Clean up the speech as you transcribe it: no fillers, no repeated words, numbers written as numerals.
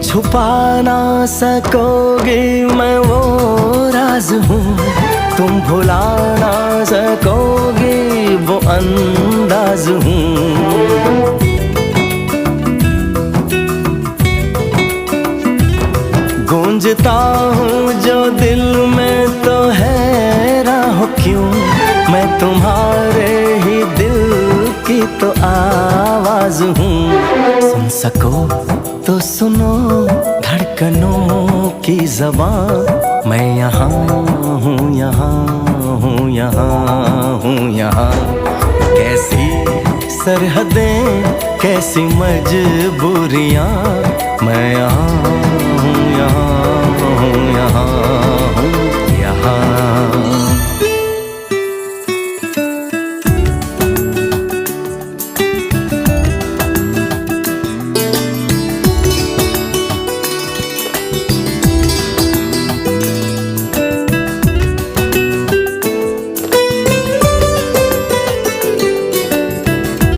छुपा ना सकोगी मैं वो राज हूँ, तुम भुला ना सकोगी वो अंदाज हूँ। गूंजता हूँ जो दिल में तो हैरान हो क्यों, मैं तुम्हारे ही दिल की तो आवाज हूँ। सुन सको तो सुनो धड़कनों की ज़बान, मैं यहाँ हूँ, यहाँ हूँ, यहाँ हूँ, यहाँ। कैसी सरहदें, कैसी मजबूरियाँ, मैं यहाँ हूँ, यहाँ हूँ, यहाँ हूँ।